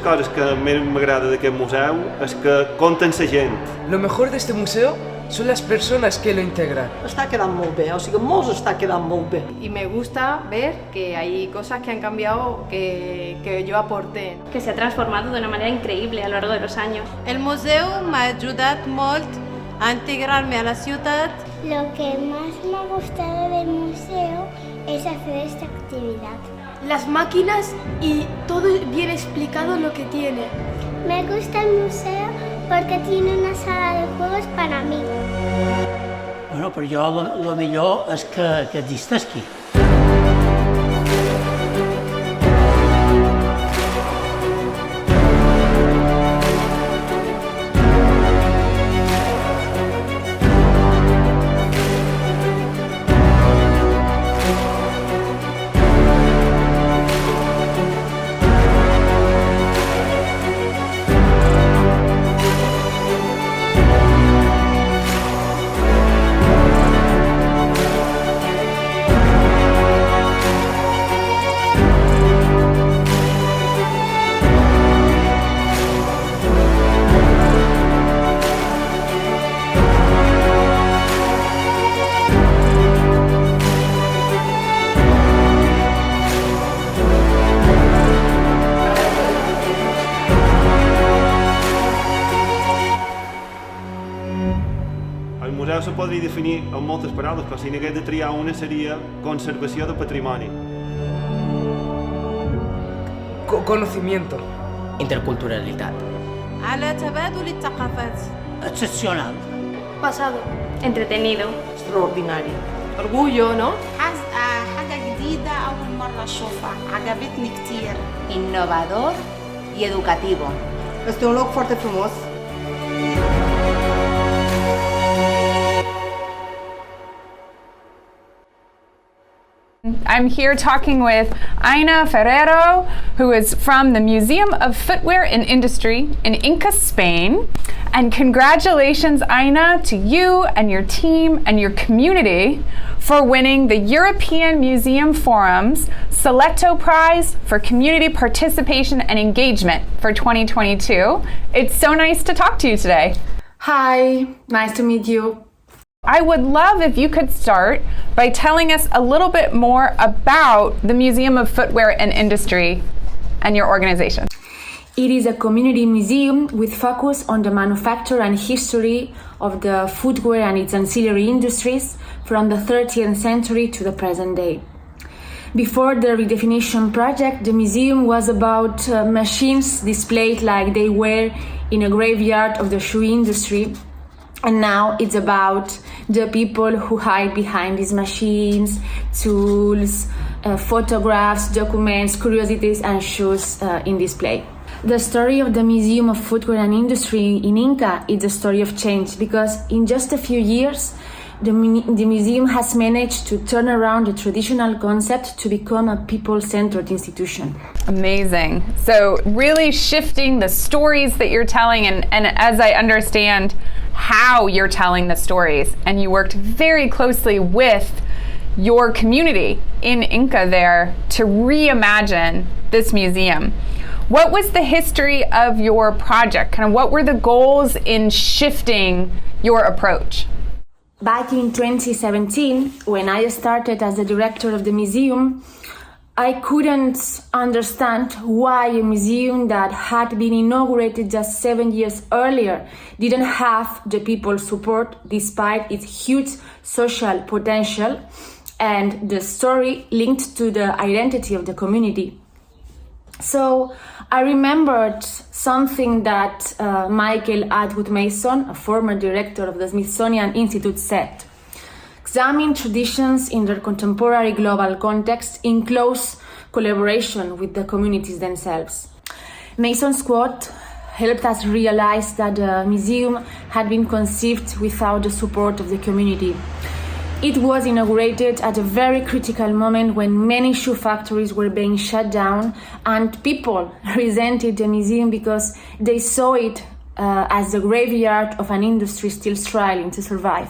coses que més m'agrada d'aquest museu és que compten la gent. Lo mejor de este museo son las personas que lo integran. Està quedant molt bé, o sigui, molts està quedant molt bé. Y me gusta ver que hay cosas que han cambiado que yo aporté. Que se ha transformado de una manera increíble a lo largo de los años. El museu m'ha ajudat molt a integrar-me a la ciutat. Lo que más me ha gustado del museo es hacer esta actividad. Las máquinas y todo bien explicado lo que tiene. Me gusta el museo porque tiene una sala de juegos para mí. Bueno, però jo lo millor és que existeixi. El museu se podria definir amb moltes paraules, però si n'hagués de triar una seria conservació de patrimoni. Conocimiento. Interculturalitat. على تبادل الثقافات. Excepcional. Pasado. Entretenido. Extraordinari. Orgullo, ¿no? حاجة جديدة أول مرة أشوفها عجبتني كتير innovador y educativo. Este un loc foarte frumos. I'm here talking with Aina Ferrero, who is from the Museum of Footwear and Industry in Inca, Spain. And congratulations, Aina, to you and your team and your community for winning the European Museum Forum's Selecto Prize for Community Participation and Engagement for 2022. It's so nice to talk to you today. Hi, nice to meet you. I would love if you could start by telling us a little bit more about the Museum of Footwear and Industry and your organization. It is a community museum with focus on the manufacture and history of the footwear and its ancillary industries from the 13th century to the present day. Before the redefinition project, the museum was about machines displayed like they were in a graveyard of the shoe industry. And now it's about the people who hide behind these machines, tools, photographs, documents, curiosities, and shoes in display. The story of the Museum of Footwear and Industry in Inca is a story of change, because in just a few years, the museum has managed to turn around the traditional concept to become a people-centered institution. Amazing. So really shifting the stories that you're telling, and as I understand, how you're telling the stories. And you worked very closely with your community in Inca there to reimagine this museum. What was the history of your project? Kind of what were the goals in shifting your approach? Back in 2017, when I started as the director of the museum, I couldn't understand why a museum that had been inaugurated just 7 years earlier didn't have the people's support despite its huge social potential and the story linked to the identity of the community. So I remembered something that Michael Atwood Mason, a former director of the Smithsonian Institute, said. Examine traditions in their contemporary global context in close collaboration with the communities themselves. Mason's quote helped us realize that the museum had been conceived without the support of the community. It was inaugurated at a very critical moment when many shoe factories were being shut down, and people resented the museum because they saw it as the graveyard of an industry still struggling to survive.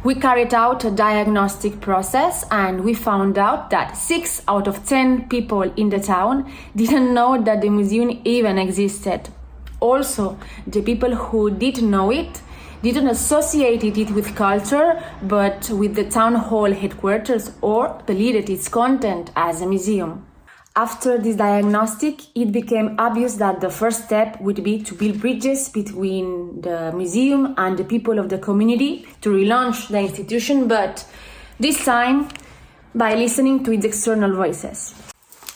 We carried out a diagnostic process and we found out that 6 out of 10 people in the town didn't know that the museum even existed. Also, the people who did know it didn't associate it with culture, but with the town hall headquarters or deleted its content as a museum. After this diagnostic, it became obvious that the first step would be to build bridges between the museum and the people of the community to relaunch the institution, but this time by listening to its external voices.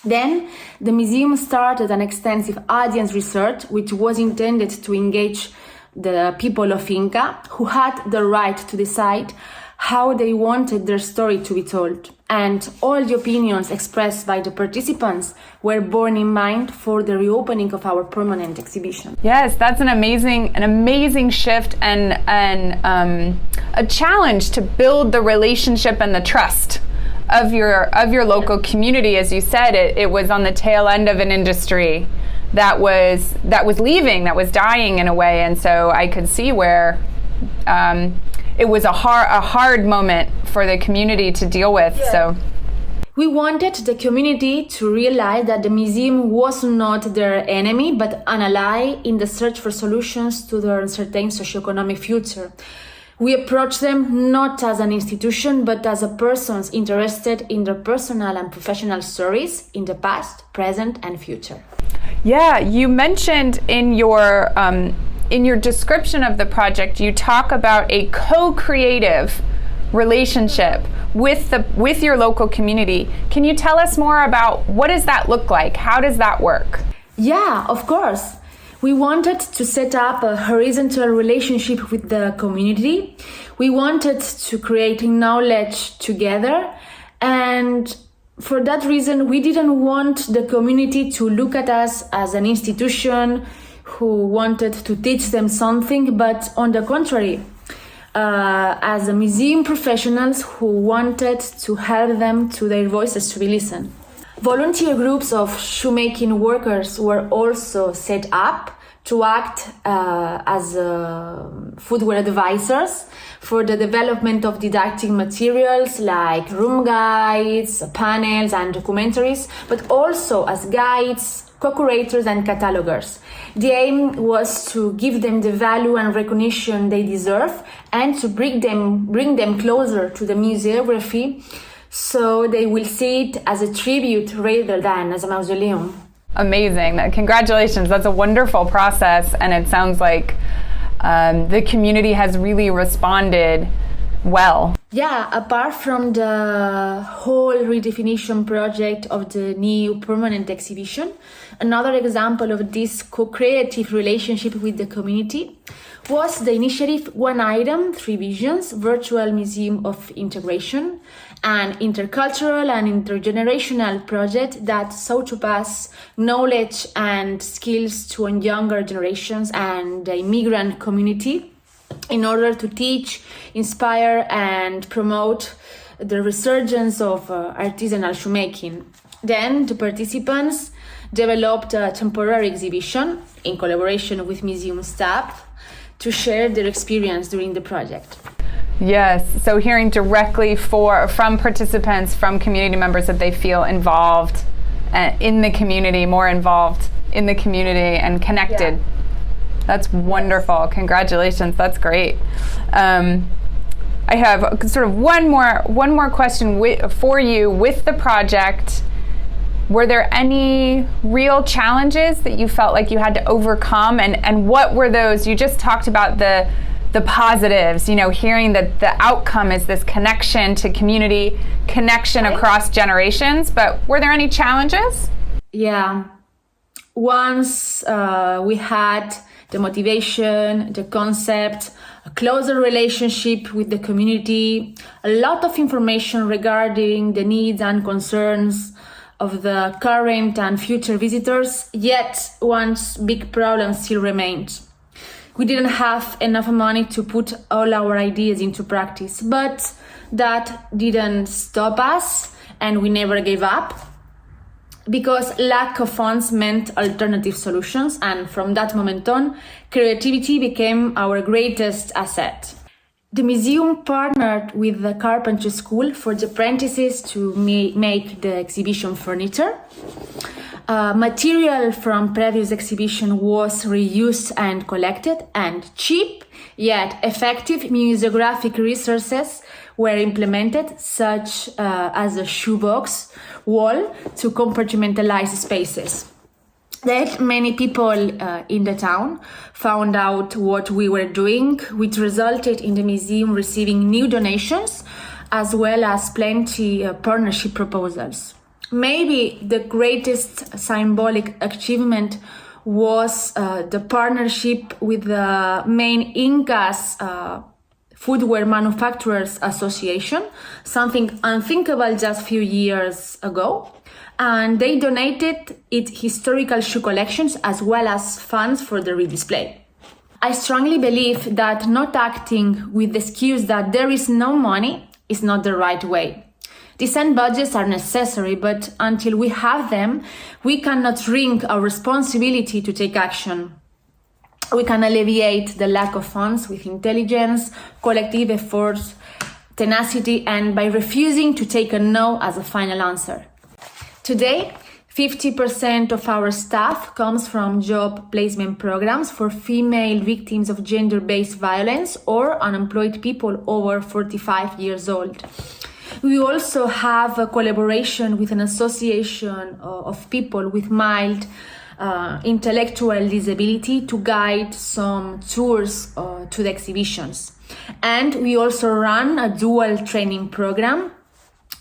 Then, the museum started an extensive audience research which was intended to engage the people of Inca, who had the right to decide how they wanted their story to be told. And all the opinions expressed by the participants were borne in mind for the reopening of our permanent exhibition. Yes, that's an amazing shift and a challenge to build the relationship and the trust of your local community. As you said, it was on the tail end of an industry that was leaving, that was dying in a way, and so I could see where it was a hard moment for the community to deal with. Yeah. So we wanted the community to realize that the museum was not their enemy, but an ally in the search for solutions to their uncertain socioeconomic future. We approached them not as an institution, but as a persons interested in their personal and professional stories in the past, present, and future. Yeah, you mentioned in your description of the project, you talk about a co-creative relationship with your local community. Can you tell us more about what does that look like? How does that work? Yeah, of course. We wanted to set up a horizontal relationship with the community. We wanted to create knowledge together, and for that reason, we didn't want the community to look at us as an institution who wanted to teach them something, but on the contrary, as a museum professionals who wanted to help them to their voices to be listened. Volunteer groups of shoemaking workers were also set up to act as footwear advisors for the development of didactic materials like room guides, panels, and documentaries, but also as guides, co-curators, and catalogers. The aim was to give them the value and recognition they deserve and to bring them closer to the museography, so they will see it as a tribute rather than as a mausoleum. Amazing. Congratulations. That's a wonderful process, and it sounds like the community has really responded well. Yeah, apart from the whole redefinition project of the new permanent exhibition, another example of this co-creative relationship with the community was the initiative One Item, Three Visions, Virtual Museum of Integration, an intercultural and intergenerational project that sought to pass knowledge and skills to younger generations and the immigrant community in order to teach, inspire, and promote the resurgence of artisanal shoemaking. Then the participants developed a temporary exhibition in collaboration with museum staff to share their experience during the project. Yes, so hearing directly from participants, from community members, that they feel involved in the community, more involved in the community and connected. Yeah. That's wonderful. Congratulations. That's great. I have sort of one more question for you with the project. Were there any real challenges that you felt like you had to overcome, and what were those? You just talked about the positives, hearing that the outcome is this connection to community, connection across generations, but were there any challenges? Yeah. Once we had the motivation, the concept, a closer relationship with the community, a lot of information regarding the needs and concerns of the current and future visitors, yet one big problem still remained. We didn't have enough money to put all our ideas into practice, but that didn't stop us, and we never gave up, because lack of funds meant alternative solutions, and from that moment on, creativity became our greatest asset. The museum partnered with the carpentry school for the apprentices to make the exhibition furniture. Material from previous exhibition was reused and collected, and cheap yet effective museographic resources were implemented, such as a shoebox wall to compartmentalize spaces. That many people in the town found out what we were doing, which resulted in the museum receiving new donations as well as plenty partnership proposals. Maybe the greatest symbolic achievement was the partnership with the main Incas Footwear Manufacturers Association, something unthinkable just a few years ago. And they donated its historical shoe collections as well as funds for the redisplay. I strongly believe that not acting with the excuse that there is no money is not the right way. Decent budgets are necessary, but until we have them, we cannot wring our responsibility to take action. We can alleviate the lack of funds with intelligence, collective efforts, tenacity, and by refusing to take a no as a final answer. Today, 50% of our staff comes from job placement programs for female victims of gender-based violence or unemployed people over 45 years old. We also have a collaboration with an association of people with mild intellectual disability to guide some tours to the exhibitions. And we also run a dual training program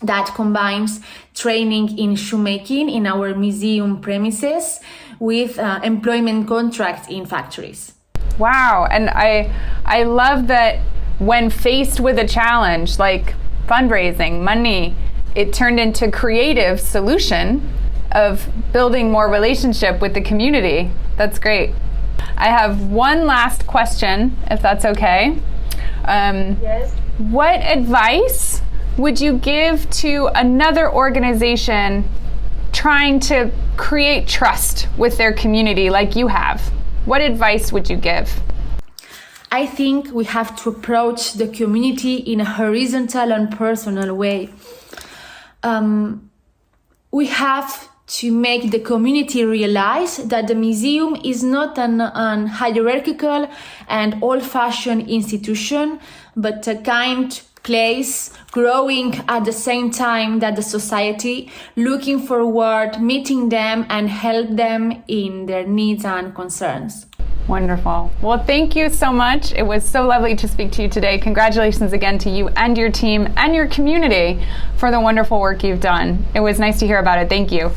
that combines training in shoemaking in our museum premises with employment contracts in factories. Wow, and I love that when faced with a challenge like fundraising, money, it turned into creative solution of building more relationship with the community. That's great. I have one last question, if that's okay. Yes. What advice would you give to another organization trying to create trust with their community like you have? What advice would you give? I think we have to approach the community in a horizontal and personal way. We have to make the community realize that the museum is not an hierarchical and old-fashioned institution, but a kind place growing at the same time that the society, looking forward, meeting them and help them in their needs and concerns. Wonderful. Well, thank you so much. It was so lovely to speak to you today. Congratulations again to you and your team and your community for the wonderful work you've done. It was nice to hear about it. Thank you.